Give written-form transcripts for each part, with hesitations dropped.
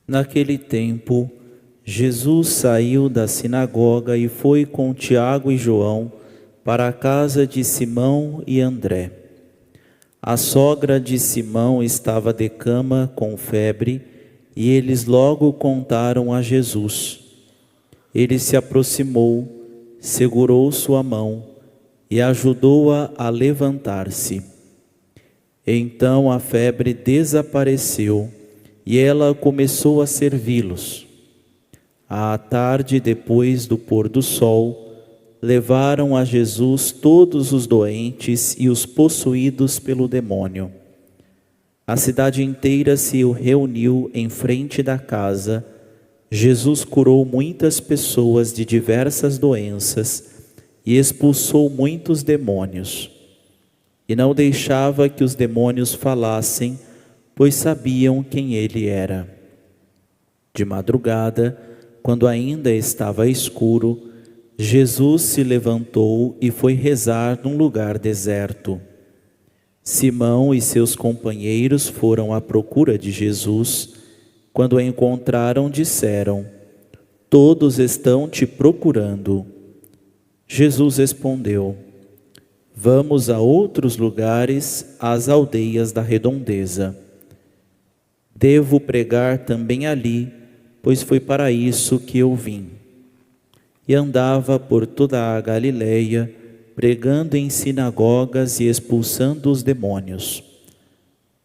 Naquele tempo, Jesus saiu da sinagoga e foi com Tiago e João para a casa de Simão e André. A sogra de Simão estava de cama com febre e eles logo contaram a Jesus. Ele se aproximou, segurou sua mão e ajudou-a a levantar-se. Então a febre desapareceu e ela começou a servi-los. À tarde, depois do pôr do sol, levaram a Jesus todos os doentes e os possuídos pelo demônio. A cidade inteira se reuniu em frente da casa. Jesus curou muitas pessoas de diversas doenças e expulsou muitos demônios. E não deixava que os demônios falassem, pois sabiam quem ele era. De madrugada, quando ainda estava escuro, Jesus se levantou e foi rezar num lugar deserto. Simão e seus companheiros foram à procura de Jesus. Quando o encontraram, disseram: "Todos estão te procurando." Jesus respondeu: "Vamos a outros lugares, às aldeias da redondeza. Devo pregar também ali, pois foi para isso que eu vim." E andava por toda a Galileia, pregando em sinagogas e expulsando os demônios.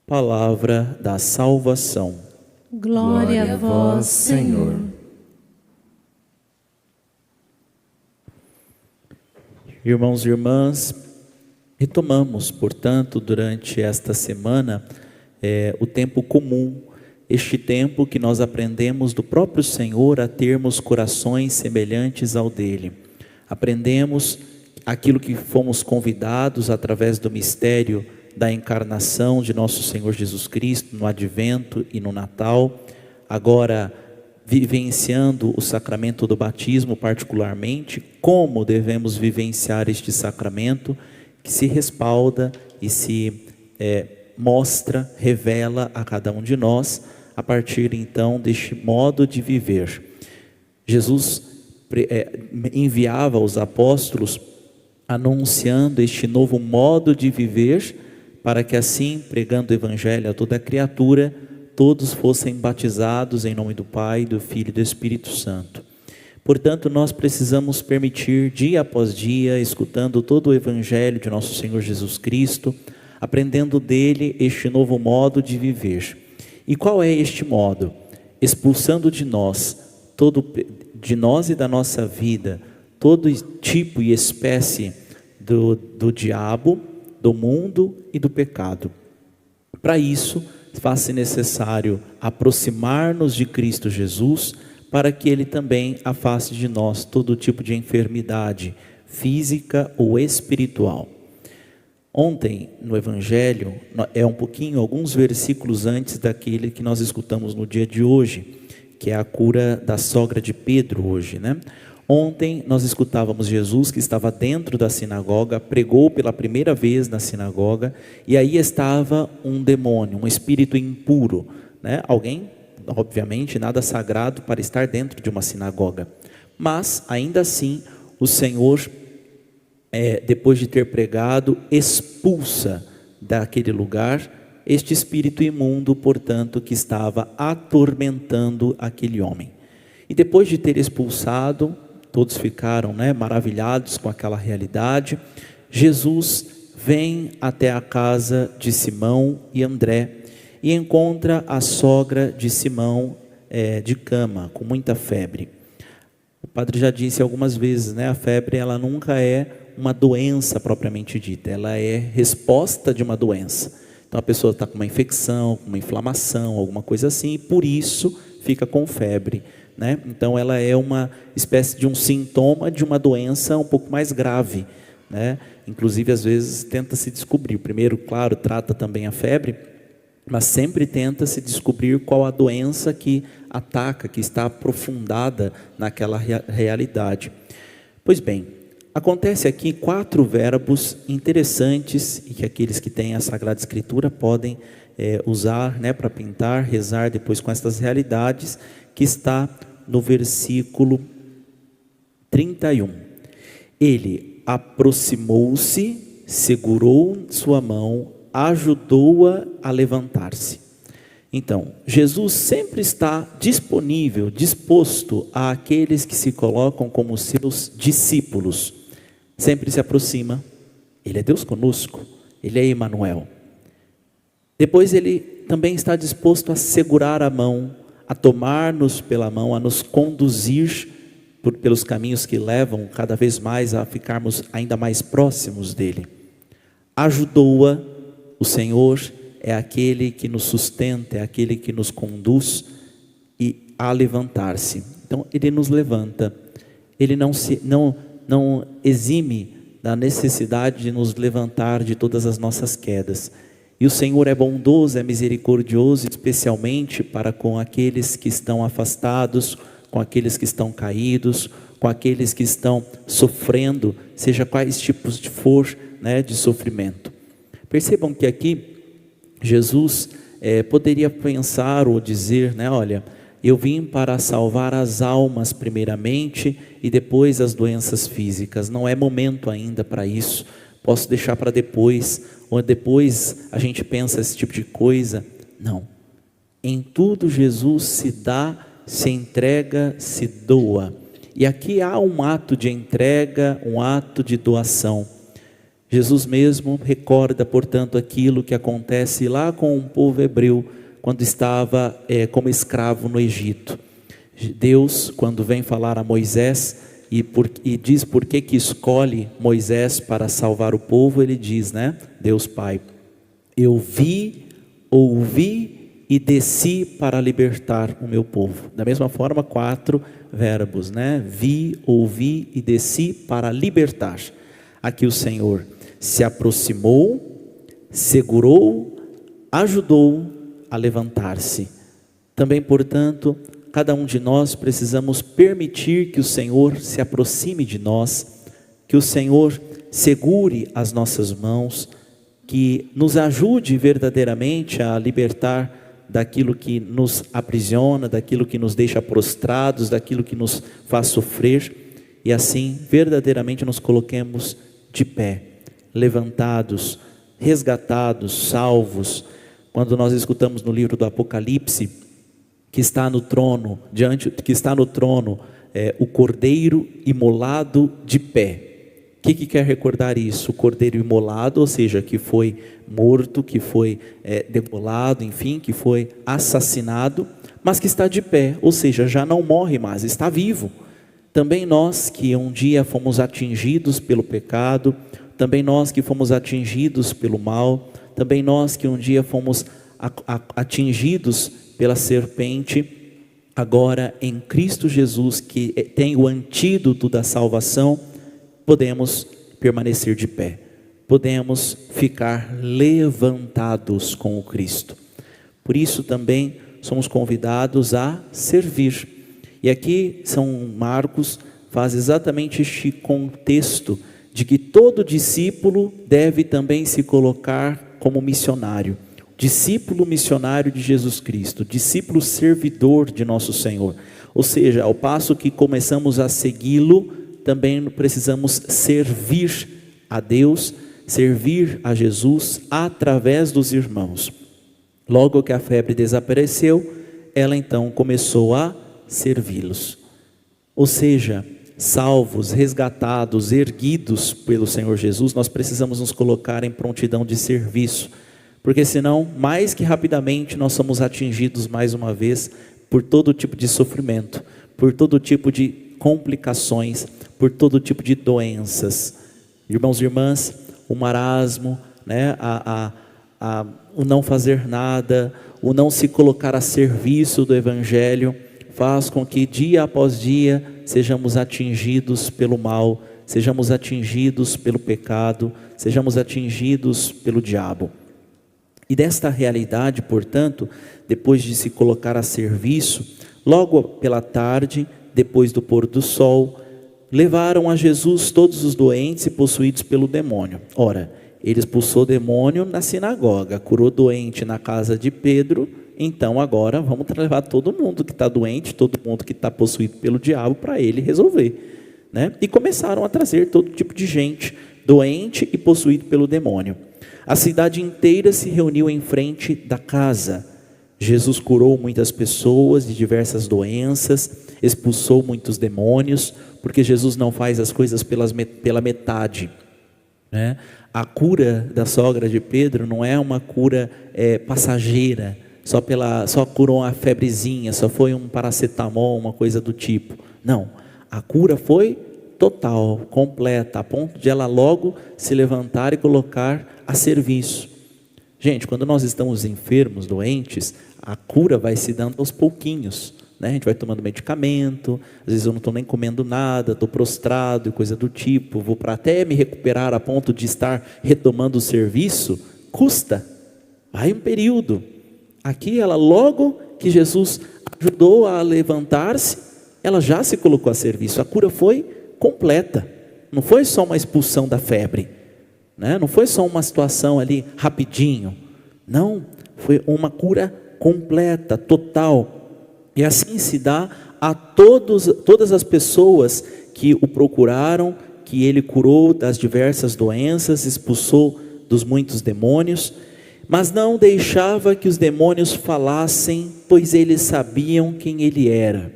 Palavra da salvação. Glória a vós, Senhor. Irmãos e irmãs, retomamos, portanto, durante esta semana, o tempo comum, este tempo que nós aprendemos do próprio Senhor a termos corações semelhantes ao dele. Aprendemos aquilo que fomos convidados através do mistério da encarnação de nosso Senhor Jesus Cristo no Advento e no Natal, agora vivenciando o sacramento do batismo particularmente, como devemos vivenciar este sacramento que se respalda e se mostra, revela a cada um de nós a partir então deste modo de viver. Jesus enviava os apóstolos anunciando este novo modo de viver, para que assim, pregando o Evangelho a toda criatura, todos fossem batizados em nome do Pai, do Filho e do Espírito Santo. Portanto, nós precisamos permitir, dia após dia, escutando todo o Evangelho de nosso Senhor Jesus Cristo, aprendendo dele este novo modo de viver. E qual é este modo? Expulsando de nós e da nossa vida, todo tipo e espécie do diabo, do mundo e do pecado. Para isso, faz-se necessário aproximar-nos de Cristo Jesus, para que Ele também afaste de nós todo tipo de enfermidade física ou espiritual. Ontem, no Evangelho, alguns versículos antes daquele que nós escutamos no dia de hoje, que é a cura da sogra de Pedro hoje, né? Ontem nós escutávamos Jesus que estava dentro da sinagoga, pregou pela primeira vez na sinagoga, e aí estava um demônio, um espírito impuro, né? Alguém, obviamente, nada sagrado para estar dentro de uma sinagoga, mas ainda assim o Senhor, depois de ter pregado, expulsa daquele lugar este espírito imundo, portanto, que estava atormentando aquele homem. E depois de ter expulsado, todos ficaram maravilhados com aquela realidade. Jesus vem até a casa de Simão e André e encontra a sogra de Simão de cama, com muita febre. O padre já disse algumas vezes, a febre ela nunca é uma doença propriamente dita, ela é resposta de uma doença. Então a pessoa está com uma infecção, uma inflamação, alguma coisa assim, e por isso fica com febre. Então ela é uma espécie de um sintoma de uma doença um pouco mais grave, Inclusive às vezes tenta se descobrir, primeiro claro trata também a febre, mas sempre tenta se descobrir qual a doença que ataca, que está aprofundada naquela realidade. Pois bem, acontece aqui 4 verbos interessantes e que aqueles que têm a Sagrada Escritura podem usar, né, para pintar, rezar depois com estas realidades, que está no versículo 31. Ele aproximou-se, segurou sua mão, ajudou-a a levantar-se. Então, Jesus sempre está disponível, disposto àqueles que se colocam como seus discípulos. Sempre se aproxima. Ele é Deus conosco, Ele é Emanuel. Depois Ele também está disposto a segurar a mão, a tomar-nos pela mão, a nos conduzir pelos caminhos que levam cada vez mais a ficarmos ainda mais próximos dEle. Ajudou-a. O Senhor é aquele que nos sustenta, é aquele que nos conduz e a levantar-se. Então Ele nos levanta. Ele não exime da necessidade de nos levantar de todas as nossas quedas. E o Senhor é bondoso, é misericordioso, especialmente para com aqueles que estão afastados, com aqueles que estão caídos, com aqueles que estão sofrendo, seja quais tipos de for, né, de sofrimento. Percebam que aqui Jesus poderia pensar ou dizer, né, olha, eu vim para salvar as almas primeiramente e depois as doenças físicas. Não é momento ainda para isso. Posso deixar para depois, ou depois a gente pensa esse tipo de coisa. Não. Em tudo Jesus se dá, se entrega, se doa. E aqui há um ato de entrega, um ato de doação. Jesus mesmo recorda, portanto, aquilo que acontece lá com o povo hebreu, quando estava como escravo no Egito. Deus, quando vem falar a Moisés, e diz por que escolhe Moisés para salvar o povo, ele diz, né? Deus Pai, eu vi, ouvi e desci para libertar o meu povo. Da mesma forma, 4 verbos, né? Vi, ouvi e desci para libertar. Aqui o Senhor se aproximou, segurou, ajudou a levantar-se. Também, portanto, cada um de nós precisamos permitir que o Senhor se aproxime de nós, que o Senhor segure as nossas mãos, que nos ajude verdadeiramente a libertar daquilo que nos aprisiona, daquilo que nos deixa prostrados, daquilo que nos faz sofrer, e assim verdadeiramente nos coloquemos de pé, levantados, resgatados, salvos. Quando nós escutamos no livro do Apocalipse, que está no trono, o Cordeiro imolado de pé. O que quer recordar isso? O Cordeiro imolado, ou seja, que foi morto, que foi degolado, enfim, que foi assassinado, mas que está de pé, ou seja, já não morre mais, está vivo. Também nós que um dia fomos atingidos pelo pecado, também nós que fomos atingidos pelo mal, também nós que um dia fomos atingidos pela serpente, agora em Cristo Jesus, que tem o antídoto da salvação, podemos permanecer de pé, podemos ficar levantados com o Cristo. Por isso também somos convidados a servir. E aqui São Marcos faz exatamente este contexto de que todo discípulo deve também se colocar como missionário. Discípulo missionário de Jesus Cristo, discípulo servidor de nosso Senhor. Ou seja, ao passo que começamos a segui-lo, também precisamos servir a Deus, servir a Jesus através dos irmãos. Logo que a febre desapareceu, ela então começou a servi-los. Ou seja, salvos, resgatados, erguidos pelo Senhor Jesus, nós precisamos nos colocar em prontidão de serviço, porque senão, mais que rapidamente, nós somos atingidos mais uma vez por todo tipo de sofrimento, por todo tipo de complicações, por todo tipo de doenças. Irmãos e irmãs, o marasmo, né, o não fazer nada, o não se colocar a serviço do Evangelho, faz com que dia após dia sejamos atingidos pelo mal, sejamos atingidos pelo pecado, sejamos atingidos pelo diabo. E desta realidade, portanto, depois de se colocar a serviço, logo pela tarde, depois do pôr do sol, levaram a Jesus todos os doentes e possuídos pelo demônio. Ora, Ele expulsou demônio na sinagoga, curou doente na casa de Pedro. Então agora vamos levar todo mundo que está doente, todo mundo que está possuído pelo diabo para ele resolver, né? E começaram a trazer todo tipo de gente doente e possuído pelo demônio. A cidade inteira se reuniu em frente da casa. Jesus curou muitas pessoas de diversas doenças, expulsou muitos demônios, porque Jesus não faz as coisas pela metade, né? A cura da sogra de Pedro não é uma cura passageira, só curou uma febrezinha, só foi um paracetamol, uma coisa do tipo. Não, a cura foi total, completa, a ponto de ela logo se levantar e colocar a serviço. Gente, quando nós estamos enfermos, doentes, a cura vai se dando aos pouquinhos, né? A gente vai tomando medicamento, às vezes eu não estou nem comendo nada, estou prostrado e coisa do tipo, vou para até me recuperar a ponto de estar retomando o serviço, custa, vai um período. Aqui ela, logo que Jesus ajudou a levantar-se, ela já se colocou a serviço, a cura foi completa, não foi só uma expulsão da febre, né? Não foi só uma situação ali rapidinho, não, foi uma cura completa, total. E assim se dá a todas as pessoas que o procuraram, que ele curou das diversas doenças, expulsou dos muitos demônios, mas não deixava que os demônios falassem, pois eles sabiam quem ele era.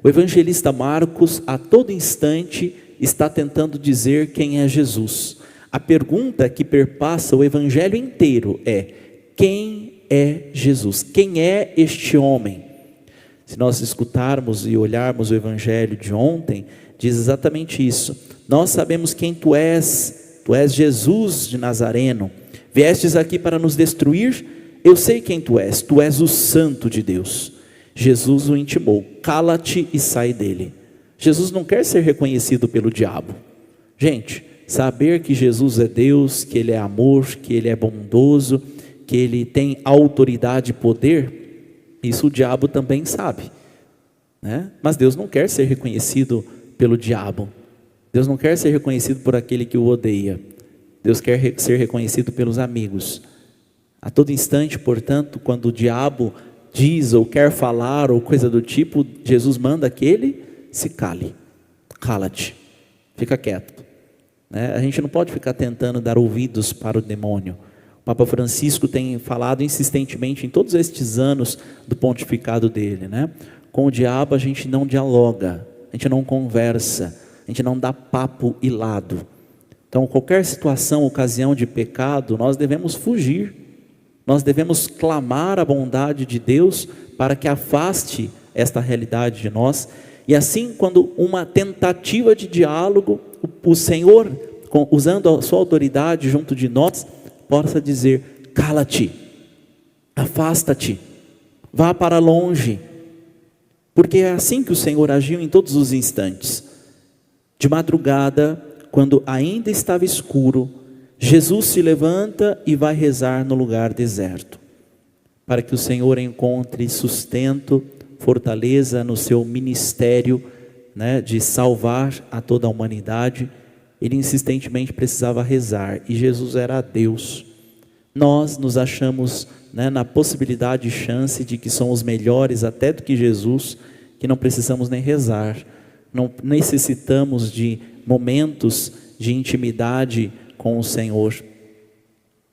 O evangelista Marcos, a todo instante, está tentando dizer quem é Jesus. A pergunta que perpassa o evangelho inteiro é: quem é Jesus? Quem é este homem? Se nós escutarmos e olharmos o evangelho de ontem, diz exatamente isso. Nós sabemos quem tu és Jesus de Nazareno. Viestes aqui para nos destruir? Eu sei quem tu és o Santo de Deus. Jesus o intimou: cala-te e sai dele. Jesus não quer ser reconhecido pelo diabo. Gente, saber que Jesus é Deus, que Ele é amor, que Ele é bondoso, que Ele tem autoridade e poder, isso o diabo também sabe, né? Mas Deus não quer ser reconhecido pelo diabo. Deus não quer ser reconhecido por aquele que o odeia. Deus quer ser reconhecido pelos amigos. A todo instante, portanto, quando o diabo diz ou quer falar ou coisa do tipo, Jesus manda que ele se cale. Cala-te, fica quieto, né? A gente não pode ficar tentando dar ouvidos para o demônio. O Papa Francisco tem falado insistentemente em todos estes anos do pontificado dele, né? Com o diabo a gente não dialoga, a gente não conversa, a gente não dá papo ilado. Então qualquer situação, ocasião de pecado, nós devemos fugir. Nós devemos clamar a bondade de Deus para que afaste esta realidade de nós. E assim, quando uma tentativa de diálogo, o Senhor, usando a sua autoridade junto de nós, possa dizer: cala-te, afasta-te, vá para longe. Porque é assim que o Senhor agiu em todos os instantes. De madrugada, quando ainda estava escuro, Jesus se levanta e vai rezar no lugar deserto, para que o Senhor encontre sustento, fortaleza no seu ministério, né, de salvar a toda a humanidade. Ele insistentemente precisava rezar, e Jesus era Deus. Nós nos achamos, né, na possibilidade e chance de que somos melhores até do que Jesus, que não precisamos nem rezar, não necessitamos de momentos de intimidade com o Senhor.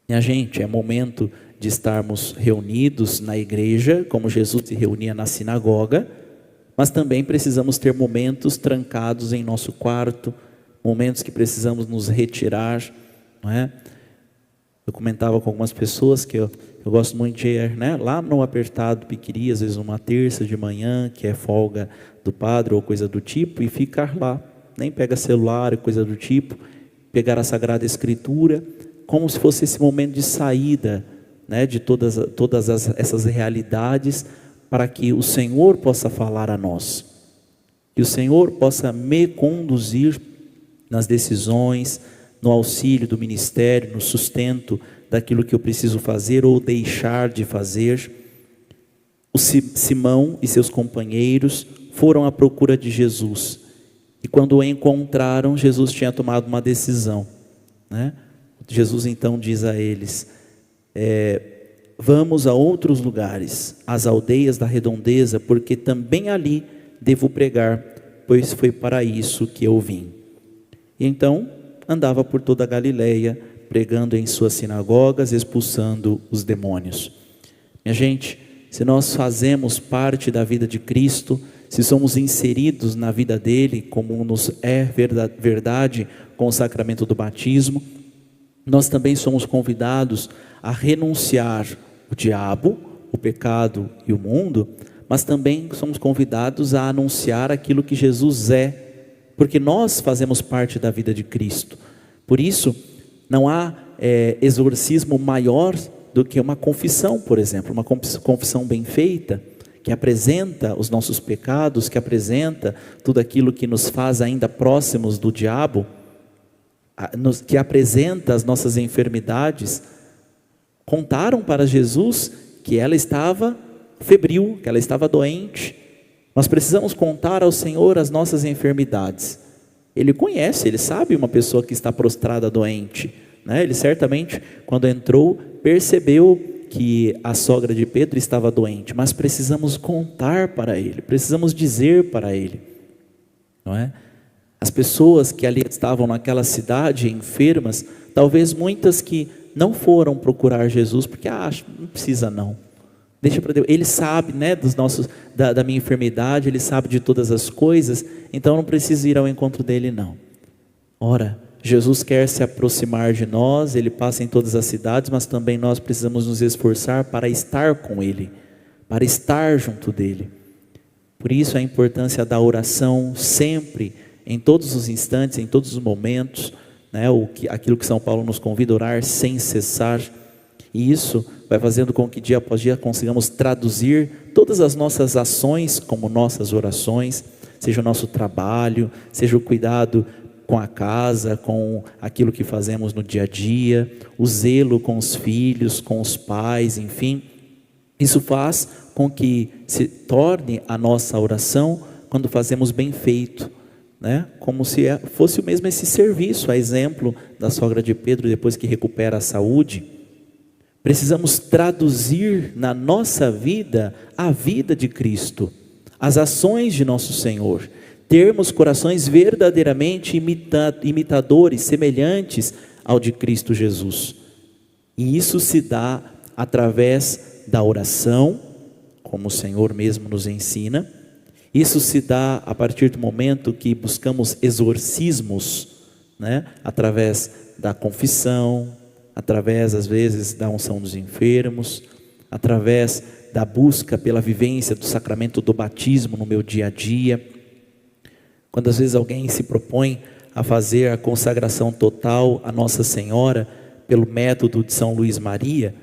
Minha gente, é momento de estarmos reunidos na igreja, como Jesus se reunia na sinagoga, mas também precisamos ter momentos trancados em nosso quarto, momentos que precisamos nos retirar, não é? Eu comentava com algumas pessoas que eu gosto muito de ir, né, lá no apertado Piquiri, às vezes uma terça de manhã, que é folga do padre ou coisa do tipo, e ficar lá, nem pega celular e coisa do tipo, pegar a Sagrada Escritura, como se fosse esse momento de saída, né, de todas essas realidades, para que o Senhor possa falar a nós, que o Senhor possa me conduzir nas decisões, no auxílio do ministério, no sustento daquilo que eu preciso fazer ou deixar de fazer. O Simão e seus companheiros foram à procura de Jesus, e quando o encontraram, Jesus tinha tomado uma decisão, né? Jesus então diz a eles: vamos a outros lugares, às aldeias da redondeza, porque também ali devo pregar, pois foi para isso que eu vim. E então andava por toda a Galileia, pregando em suas sinagogas, expulsando os demônios. Minha gente, se nós fazemos parte da vida de Cristo, se somos inseridos na vida dele, como nos é verdade com o sacramento do batismo, nós também somos convidados a renunciar o diabo, o pecado e o mundo, mas também somos convidados a anunciar aquilo que Jesus é, porque nós fazemos parte da vida de Cristo. Por isso, não há exorcismo maior do que uma confissão, por exemplo, uma confissão bem feita, que apresenta os nossos pecados, que apresenta tudo aquilo que nos faz ainda próximos do diabo, que apresenta as nossas enfermidades. Contaram para Jesus que ela estava febril, que ela estava doente. Nós precisamos contar ao Senhor as nossas enfermidades. Ele conhece, Ele sabe uma pessoa que está prostrada doente, né? Ele certamente, quando entrou, percebeu que a sogra de Pedro estava doente, mas precisamos contar para Ele, precisamos dizer para Ele, não é? As pessoas que ali estavam naquela cidade enfermas, talvez muitas que não foram procurar Jesus, porque não precisa não, deixa para Deus, Ele sabe, né, da minha enfermidade, Ele sabe de todas as coisas, então não preciso ir ao encontro dEle não. Ora, Jesus quer se aproximar de nós, Ele passa em todas as cidades, mas também nós precisamos nos esforçar para estar com Ele, para estar junto dEle. Por isso a importância da oração sempre, em todos os instantes, em todos os momentos, né? Aquilo que São Paulo nos convida a orar sem cessar, e isso vai fazendo com que dia após dia consigamos traduzir todas as nossas ações como nossas orações, seja o nosso trabalho, seja o cuidado com a casa, com aquilo que fazemos no dia a dia, o zelo com os filhos, com os pais, enfim. Isso faz com que se torne a nossa oração quando fazemos bem feito, né? Como se fosse o mesmo esse serviço, a exemplo da sogra de Pedro, depois que recupera a saúde. Precisamos traduzir na nossa vida a vida de Cristo, as ações de nosso Senhor, termos corações verdadeiramente imitadores, semelhantes ao de Cristo Jesus. E isso se dá através da oração, como o Senhor mesmo nos ensina. Isso se dá a partir do momento que buscamos exorcismos, né? Através da confissão, através às vezes da unção dos enfermos, através da busca pela vivência do sacramento do batismo no meu dia a dia. Quando às vezes alguém se propõe a fazer a consagração total a Nossa Senhora pelo método de São Luís Maria,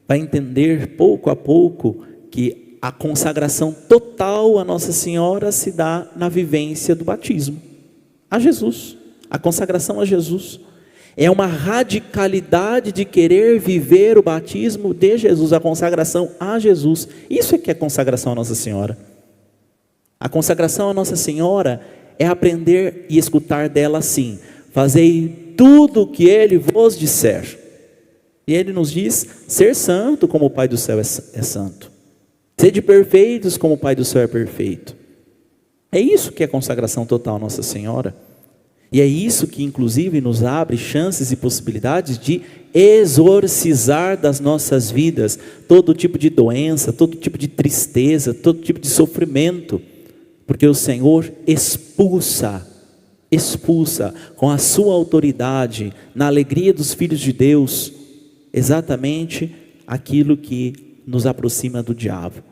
vai entender pouco a pouco que a consagração total a Nossa Senhora se dá na vivência do batismo a Jesus. A consagração a Jesus é uma radicalidade de querer viver o batismo de Jesus, a consagração a Jesus. Isso é que é consagração a Nossa Senhora. A consagração a Nossa Senhora é aprender e escutar dela assim: fazei tudo o que Ele vos disser. E Ele nos diz ser santo como o Pai do céu é santo. Sede perfeitos como o Pai do céu é perfeito. É isso que é consagração total a Nossa Senhora. E é isso que inclusive nos abre chances e possibilidades de exorcizar das nossas vidas todo tipo de doença, todo tipo de tristeza, todo tipo de sofrimento. Porque o Senhor expulsa com a sua autoridade, na alegria dos filhos de Deus, exatamente aquilo que nos aproxima do diabo.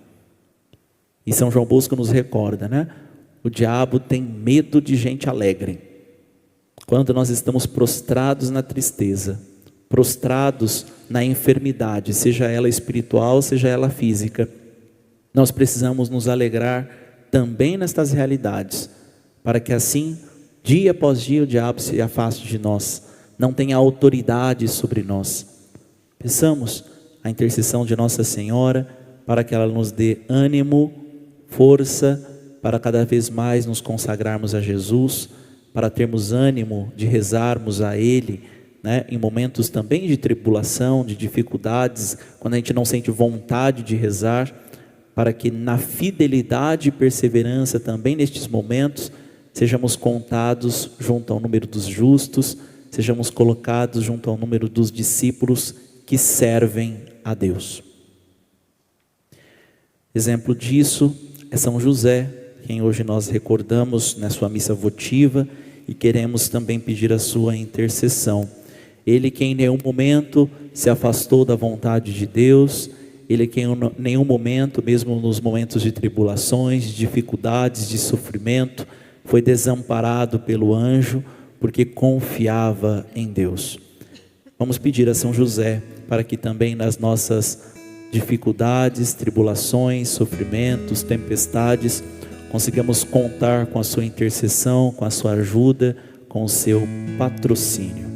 E São João Bosco nos recorda, né? O diabo tem medo de gente alegre. Quando nós estamos prostrados na tristeza, prostrados na enfermidade, seja ela espiritual, seja ela física, nós precisamos nos alegrar também nestas realidades, para que assim, dia após dia, o diabo se afaste de nós, não tenha autoridade sobre nós. Peçamos a intercessão de Nossa Senhora, para que ela nos dê ânimo, força, para cada vez mais nos consagrarmos a Jesus, para termos ânimo de rezarmos a Ele, né, em momentos também de tribulação, de dificuldades, quando a gente não sente vontade de rezar, para que na fidelidade e perseverança também nestes momentos, sejamos contados junto ao número dos justos, sejamos colocados junto ao número dos discípulos que servem a Deus. Exemplo disso é São José, quem hoje nós recordamos na sua missa votiva e queremos também pedir a sua intercessão. Ele que em nenhum momento se afastou da vontade de Deus, ele que em nenhum momento, mesmo nos momentos de tribulações, de dificuldades, de sofrimento, foi desamparado pelo anjo, porque confiava em Deus. Vamos pedir a São José para que também nas nossas dificuldades, tribulações, sofrimentos, tempestades, consigamos contar com a sua intercessão, com a sua ajuda, com o seu patrocínio.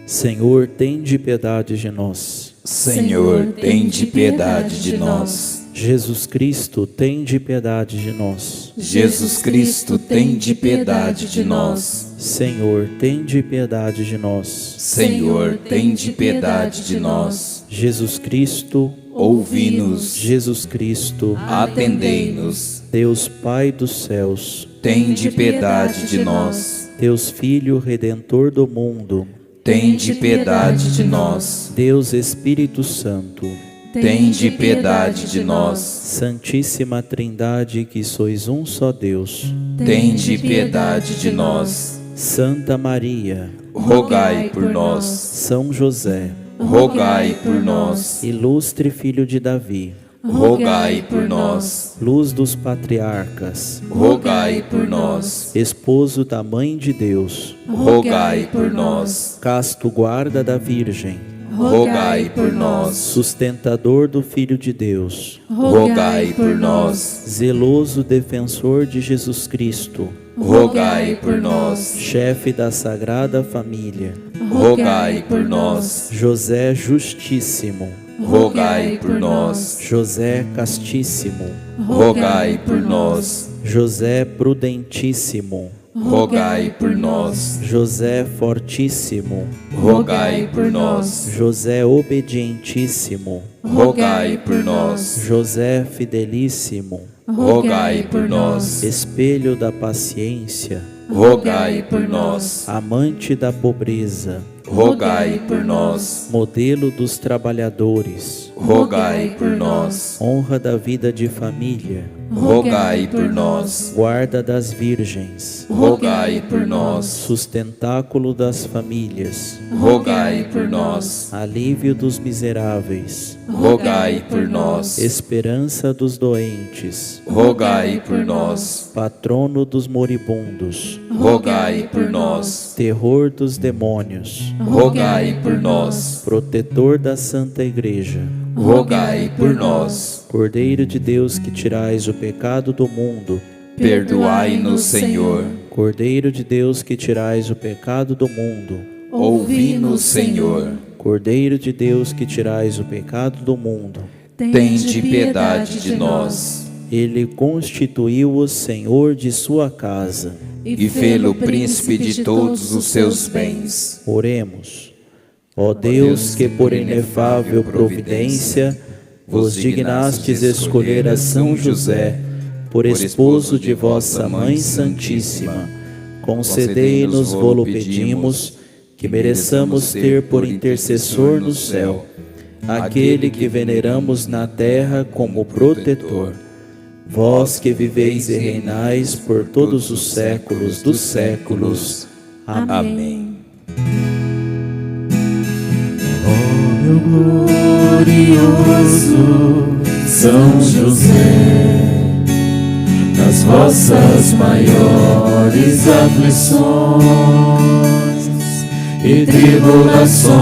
Senhor, tende piedade de nós. Senhor, tende piedade de nós. Jesus Cristo, tende piedade de nós. Jesus Cristo, tende piedade de nós. Senhor, tende piedade de nós. Senhor, tende piedade de nós. Jesus Cristo, ouvi-nos. Jesus Cristo, atendei-nos. Deus Pai dos céus, tende piedade de nós. Deus Filho Redentor do mundo, tende piedade de nós. Deus Espírito Santo, tende piedade de nós. Santíssima Trindade, que sois um só Deus, tende piedade de nós. Santa Maria, rogai por nós. São José, rogai por nós. Ilustre Filho de Davi, rogai por nós. Luz dos patriarcas, rogai por nós. Esposo da Mãe de Deus, rogai por nós. Casto guarda da Virgem, rogai por nós. Sustentador do Filho de Deus, rogai por nós. Zeloso defensor de Jesus Cristo, rogai por nós. Chefe da Sagrada Família, rogai por nós. José Justíssimo, rogai por nós. José Castíssimo, rogai por nós. José Prudentíssimo, rogai por nós. José Fortíssimo, rogai por nós. José Obedientíssimo, rogai por nós. José Fidelíssimo, rogai por nós. Espelho da paciência, rogai por nós. Amante da pobreza, rogai por nós. Modelo dos trabalhadores, rogai por nós. Honra da vida de família, rogai por nós. Guarda das virgens, rogai por nós. Sustentáculo das famílias, rogai por nós. Alívio dos miseráveis, rogai por nós. Esperança dos doentes, rogai por nós. Patrono dos moribundos, rogai por nós. Terror dos demônios, rogai por nós. Protetor da Santa Igreja, rogai por nós. Cordeiro de Deus que tirais o pecado do mundo, perdoai-nos, Senhor. Cordeiro de Deus que tirais o pecado do mundo, ouvi-nos, Senhor. Cordeiro de Deus que tirais o pecado do mundo, tende piedade de nós. Ele constituiu-o Senhor de sua casa e fê-lo príncipe de todos os seus bens. Oremos. Ó Deus, que por inefável providência vos dignastes escolher a São José por esposo de vossa Mãe Santíssima, concedei-nos, vô-lo pedimos, que mereçamos ter por intercessor no céu aquele que veneramos na terra como protetor. Vós que viveis e reinais por todos os séculos dos séculos. Amém. Ó meu glorioso São José, nas vossas maiores aflições e tribulações,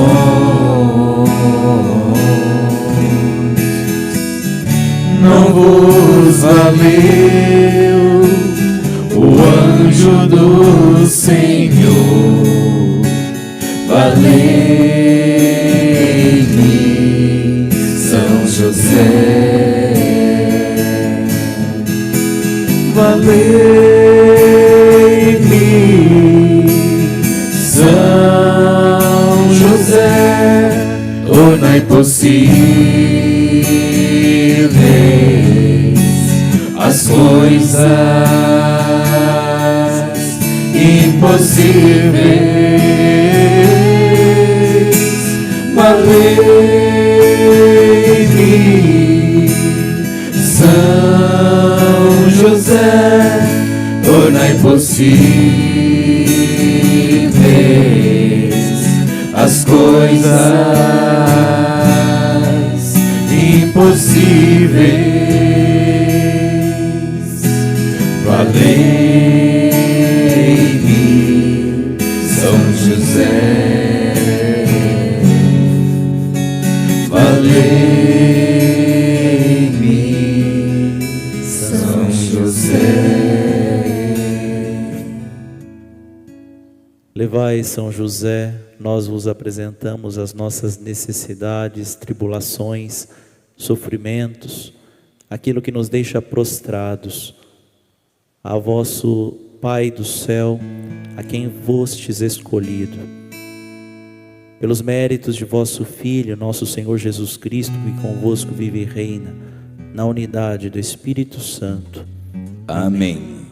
não vos valeu o anjo do Senhor, valei-me, São José, valei-me, São coisas impossíveis. Valei-me, São José, tornai possíveis as coisas impossíveis. Valei-me, São José, valei-me, São José. Levai, São José, nós vos apresentamos as nossas necessidades, tribulações, sofrimentos, aquilo que nos deixa prostrados, a vosso Pai do céu, a quem fostes escolhido. Pelos méritos de vosso Filho, nosso Senhor Jesus Cristo, que convosco vive e reina, na unidade do Espírito Santo. Amém.